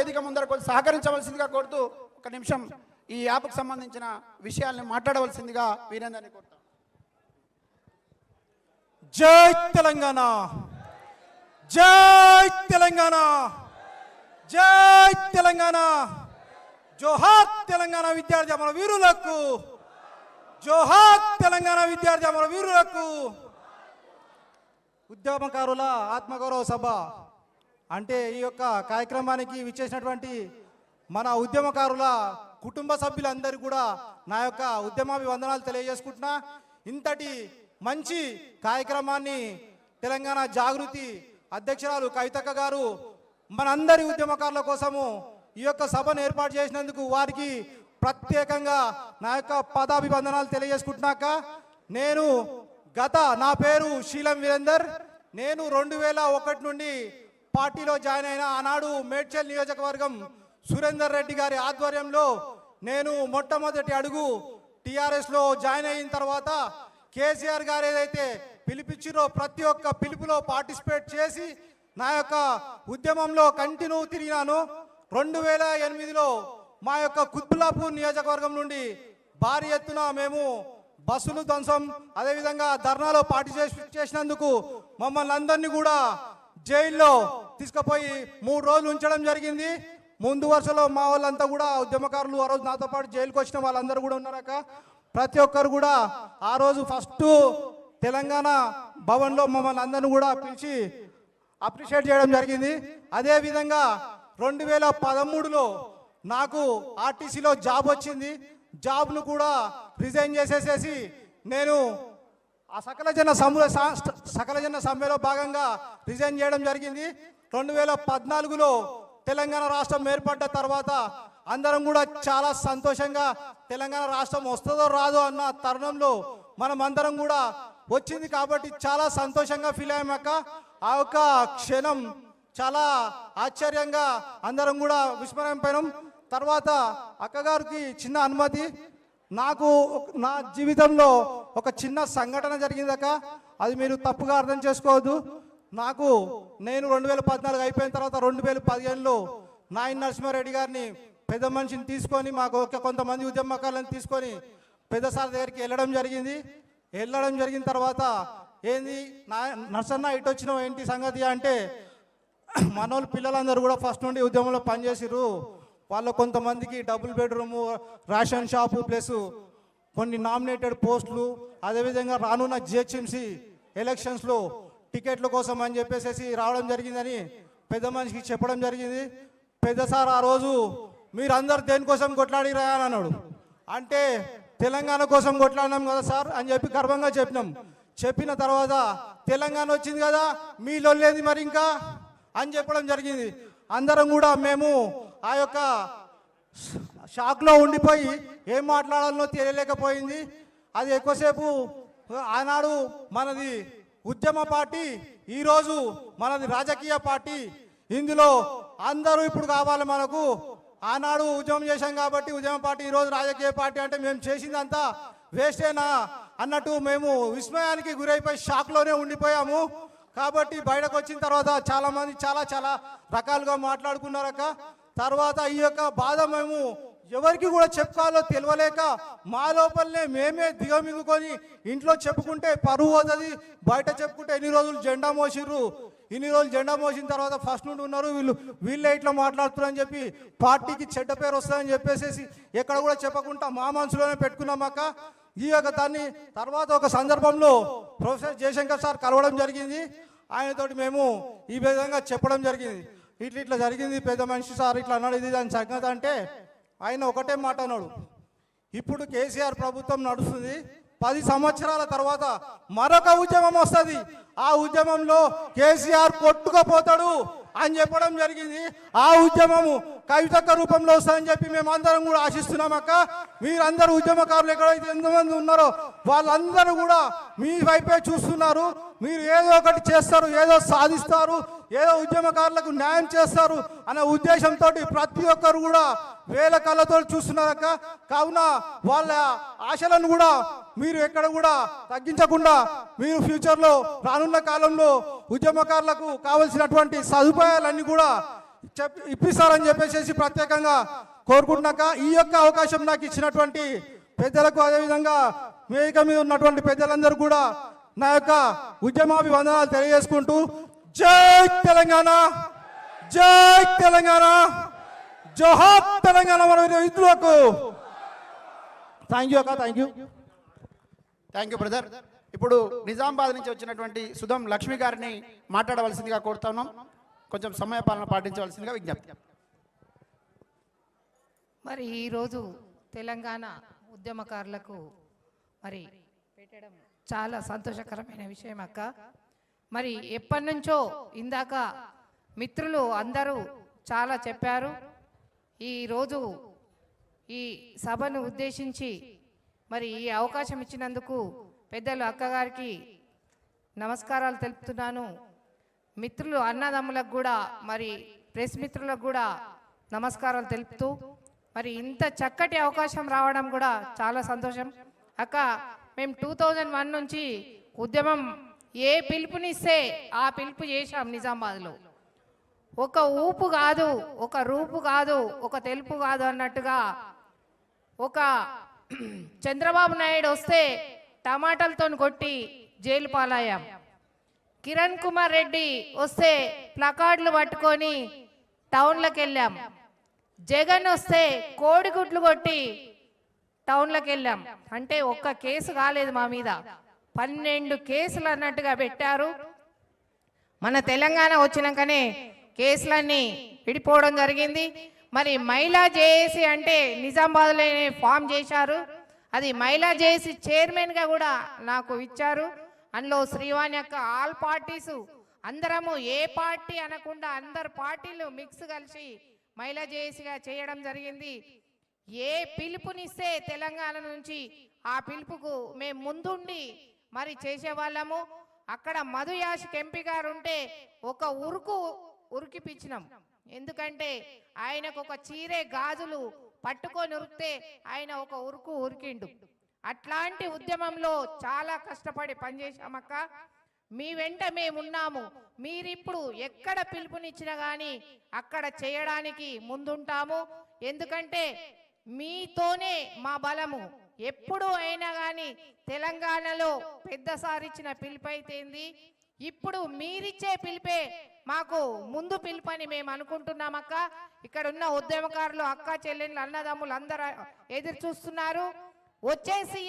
వేదిక ముందర కొంచెం సహకరించవలసిందిగా కోరుతూ ఒక నిమిషం ఈ యాప్కు సంబంధించిన విషయాల్ని మాట్లాడవలసిందిగా వీరేందర్ని కోరుతాం. జై తెలంగాణ, జై తెలంగాణ, జై తెలంగాణ. జోహార్ తెలంగాణ విద్యార్థి అమర వీరులకు, జోహార్ తెలంగాణ విద్యార్థి అమర వీరులకు. ఉద్యమకారుల ఆత్మగౌరవ సభ అంటే ఈ యొక్క కార్యక్రమానికి విచ్చేసినటువంటి మన ఉద్యమకారుల కుటుంబ సభ్యులందరూ కూడా నా యొక్క ఉద్యమాభివందనాలు తెలియజేసుకుంటున్నా. ఇంతటి మంచి కార్యక్రమాన్ని తెలంగాణ జాగృతి అధ్యక్షురాలు కవితక్క గారు మనందరి ఉద్యమకారుల కోసము ఈ యొక్క సభను ఏర్పాటు చేసినందుకు వారికి ప్రత్యేకంగా నా యొక్క పదాభివందనాలు తెలియజేసుకుంటున్నాక, నా పేరు శీలం వీరేందర్. నేను 2001 నుండి పార్టీలో జాయిన్ అయిన. ఆనాడు మేడ్చల్ నియోజకవర్గం సురేందర్ రెడ్డి గారి ఆధ్వర్యంలో నేను మొట్టమొదటి అడుగు టీఆర్ఎస్లో జాయిన్ అయిన తర్వాత కేసీఆర్ గారు ఏదైతే పిలిపించారో ప్రతి ఒక్క పిలుపులో పార్టిసిపేట్ చేసి నా యొక్క ఉద్యమంలో కంటిన్యూ తిరిగినాను. 2008లో మా యొక్క కుత్బుల్లాపూర్ నియోజకవర్గం నుండి భారీ ఎత్తున మేము బస్సులు ధ్వంసం అదేవిధంగా ధర్నాలో పార్టిసిపేట్ చేసినందుకు మమ్మల్ని అందరినీ కూడా జైల్లో తీసుకుపోయి 3 రోజులు ఉంచడం జరిగింది. ముందు వరుసలో మా వాళ్ళంతా కూడా ఉద్యమకారులు ఆ రోజు నాతో పాటు జైలుకి వచ్చిన వాళ్ళందరూ కూడా ఉన్నారక. ప్రతి ఒక్కరు కూడా ఆ రోజు ఫస్ట్ తెలంగాణ భవన్లో మమ్మల్ని అందరినీ కూడా పిలిచి అప్రిషియేట్ చేయడం జరిగింది. అదేవిధంగా 2013లో నాకు ఆర్టీసీలో జాబ్ వచ్చింది. జాబ్ను కూడా రిజైన్ చేసేసేసి నేను ఆ సకల జన సమ్మెలో భాగంగా రిజైన్ చేయడం జరిగింది. 2014లో తెలంగాణ రాష్ట్రం ఏర్పడ్డ తర్వాత అందరం కూడా చాలా సంతోషంగా తెలంగాణ రాష్ట్రం వస్తుందో రాదో అన్న తరుణంలో మనం అందరం కూడా వచ్చింది కాబట్టి చాలా సంతోషంగా ఫీల్ అయ్యాక ఆ యొక్క క్షణం చాలా ఆశ్చర్యంగా అందరం కూడా విస్మరింపోయినాం. తర్వాత అక్కగారికి చిన్న అనుమతి, నాకు నా జీవితంలో ఒక చిన్న సంఘటన జరిగిందక, అది మీరు తప్పుగా అర్థం చేసుకోవద్దు. నేను 2014 అయిపోయిన తర్వాత 2015లో నాయన్ నరసింహారెడ్డి గారిని పెద్ద మనిషిని తీసుకొని మాకు కొంతమంది ఉద్యమకారులను తీసుకొని పెద్ద సార్ దగ్గరికి వెళ్ళడం జరిగిన తర్వాత ఏంది నర్సన్న ఇటు వచ్చినావు ఏంటి సంగతి అంటే, మనోళ్ళు పిల్లలందరూ కూడా ఫస్ట్ నుండి ఉద్యమంలో పనిచేసిర్రు, వాళ్ళు కొంతమందికి double bedroom ration shop plus కొన్ని నామినేటెడ్ పోస్టులు అదేవిధంగా రానున్న జిహెచ్ఎంసీ ఎలక్షన్స్లో టికెట్ల కోసం అని చెప్పేసి రావడం జరిగిందని పెద్ద మనిషికి చెప్పడం జరిగింది. పెద్ద సార్ ఆ రోజు మీరందరూ దేనికోసం కొట్లాడిరా అని అన్నాడు. అంటే తెలంగాణ కోసం కొట్లాడినాం కదా సార్ అని చెప్పి గర్వంగా చెప్పిన తర్వాత తెలంగాణ వచ్చింది కదా మీలో లేదు మరి ఇంకా అని చెప్పడం జరిగింది. అందరం కూడా మేము ఆ యొక్క షాక్లో ఉండిపోయి ఏం మాట్లాడాలనో తెలియలేకపోయింది. అది ఎక్కువసేపు ఆనాడు మనది ఉద్యమ పార్టీ, ఈరోజు మనది రాజకీయ పార్టీ. ఇందులో అందరూ ఇప్పుడు కావాలి మనకు. ఆనాడు ఉద్యమం చేశాం కాబట్టి ఉద్యమ పార్టీ, ఈరోజు రాజకీయ పార్టీ అంటే మేము చేసిందంతా వేస్టేనా అన్నట్టు మేము విస్మయానికి గురైపోయి షాక్లోనే ఉండిపోయాము. కాబట్టి బయటకు వచ్చిన తర్వాత చాలామంది చాలా రకాలుగా మాట్లాడుకున్నారక. తర్వాత ఈ యొక్క బాధ మేము ఎవరికి కూడా చెప్పుకోవాలో తెలియలేక మా లోపలనే మేమే దిగమింగుకొని ఇంట్లో చెప్పుకుంటే పరువు అవుతుంది, బయట చెప్పుకుంటే ఎన్ని రోజులు జెండా మోసిర్రు, ఇన్ని రోజులు జెండా మోసిన తర్వాత ఫస్ట్ నుండి ఉన్నారు వీళ్ళే ఇట్లా మాట్లాడుతున్నారని చెప్పి పార్టీకి చెడ్డ పేరు వస్తుందని చెప్పేసి ఎక్కడ కూడా చెప్పకుండా మా మనసులోనే పెట్టుకున్నామాక. ఈ యొక్క దాన్ని తర్వాత ఒక సందర్భంలో ప్రొఫెసర్ జయశంకర్ సార్ కలవడం జరిగింది. ఆయనతోటి మేము ఈ విధంగా చెప్పడం జరిగింది, ఇట్లా జరిగింది పెద్ద మనిషి సార్ ఇట్లా అన్నాడు, ఇది దాని సంగతి అంటే ఆయన ఒకటే మాట అన్నాడు, ఇప్పుడు కేసీఆర్ ప్రభుత్వం నడుస్తుంది, 10 సంవత్సరాల తర్వాత మరొక ఉద్యమం వస్తుంది, ఆ ఉద్యమంలో కేసీఆర్ కొట్టుకుపోతాడు అని చెప్పడం జరిగింది. ఆ ఉద్యమము కవితక్క రూపంలో వస్తుందని చెప్పి మేమందరం కూడా ఆశిస్తున్నాం అక్క. మీరందరూ ఉద్యమకారులు ఎక్కడైతే ఎంతమంది ఉన్నారో వాళ్ళందరూ కూడా మీ వైపే చూస్తున్నారు. మీరు ఏదో ఒకటి చేస్తారు, ఏదో సాధిస్తారు, ఏదో ఉద్యమకారులకు న్యాయం చేస్తారు అనే ఉద్దేశంతో ప్రతి ఒక్కరు కూడా వేల కళ్ళతో చూస్తున్నారక్క. కావున వాళ్ళ ఆశలను కూడా మీరు ఎక్కడ కూడా తగ్గించకుండా మీరు ఫ్యూచర్లో రానున్న కాలంలో ఉద్యమకారులకు కావలసినటువంటి సదుపాయాలన్నీ కూడా ఇప్పిస్తారని చెప్పేసి ప్రత్యేకంగా కోరుకుంటున్నాక ఈ యొక్క అవకాశం నాకు ఇచ్చినటువంటి పెద్దలకు, అదేవిధంగా వేదిక మీద ఉన్నటువంటి పెద్దలందరూ కూడా నా యొక్క ఉద్యమాభివందనాలు తెలియజేసుకుంటూ జై తెలంగాణ, జై తెలంగాణ, జోహార్ తెలంగాణ మన రైతులకు. థ్యాంక్ యూ అక్క, thank you. Thank you brother. ఇప్పుడు నిజామాబాద్ నుంచి వచ్చినటువంటి సుధం లక్ష్మి గారిని మాట్లాడవలసిందిగా కోరుతున్నాం. కొంచెం సమయపాలన పాటించవలసిందిగా విజ్ఞప్తి. మరి ఈరోజు తెలంగాణ ఉద్యమకారులకు మరి పెట్టడం చాలా సంతోషకరమైన విషయం అక్క. మరి ఎప్పటి నుంచో ఇందాక మిత్రులు అందరూ చాలా చెప్పారు. ఈరోజు ఈ సభను ఉద్దేశించి మరి ఈ అవకాశం ఇచ్చినందుకు పెద్దలు అక్కగారికి నమస్కారాలు తెలుపుతున్నాను. మిత్రులు అన్నదమ్ములకు కూడా మరి ప్రెస్ మిత్రులకు కూడా నమస్కారాలు తెలుపుతూ మరి ఇంత చక్కటి అవకాశం రావడం కూడా చాలా సంతోషం అక్క. మేము 2001 నుంచి ఉద్యమం ఏ పిలుపునిస్తే ఆ పిలుపు చేశాం నిజామాబాద్లో. ఒక ఊపు కాదు, ఒక రూపు కాదు, ఒక తెలుపు కాదు అన్నట్టుగా ఒక చంద్రబాబు నాయుడు వస్తే టమాటాలతో కొట్టి జైలు పాలయ్యాం. కిరణ్ కుమార్ రెడ్డి వస్తే ప్లకార్డులు పట్టుకొని టౌన్లకు వెళ్ళాం. జగన్ వస్తే కోడిగుడ్లు కొట్టి టౌన్లకు వెళ్ళాం. అంటే ఒక్క కేసు కాలేదు మా మీద, 12 కేసులు అన్నట్టుగా పెట్టారు. మన తెలంగాణ వచ్చినాకనే కేసులన్నీ విడిపోవడం జరిగింది. మరి మహిళా జేఏసీ అంటే నిజామాబాద్లోనే ఫామ్ చేశారు. అది మహిళా జేఏసీ చైర్మన్గా కూడా నాకు ఇచ్చారు. అందులో శ్రీవాణి యొక్క ఆల్ పార్టీసు అందరము ఏ పార్టీ అనకుండా అందరు పార్టీలు మిక్స్ కలిసి మహిళా జేఏసీగా చేయడం జరిగింది. ఏ పిలుపునిస్తే తెలంగాణ నుంచి ఆ పిలుపుకు మేము ముందుండి మరి చేసేవాళ్ళము. అక్కడ మధు యాషిక్ ఎంపీ గారు ఉంటే ఒక ఉరికిపించినాం. ఎందుకంటే ఆయనకు ఒక చీరే గాజులు పట్టుకొని ఉరికితే ఆయన ఒక ఉరికిండు. అట్లాంటి ఉద్యమంలో చాలా కష్టపడి పనిచేశామక్క. మీ వెంట మేమున్నాము. మీరిప్పుడు ఎక్కడ పిలుపునిచ్చినా కానీ అక్కడ చేయడానికి ముందుంటాము. ఎందుకంటే మీతోనే మా బలము. ఎప్పుడు అయినా కానీ తెలంగాణలో పెద్దసారిచ్చిన పిలుపైతేంది, ఇప్పుడు మీరిచ్చే పిలిపే మాకు ముందు పిలుపని మేము అనుకుంటున్నామక్క. ఇక్కడ ఉన్న ఉద్యమకారులు, అక్క చెల్లెళ్ళు, అన్నదమ్ములు అందరూ ఎదురు చూస్తున్నారు. వచ్చేసి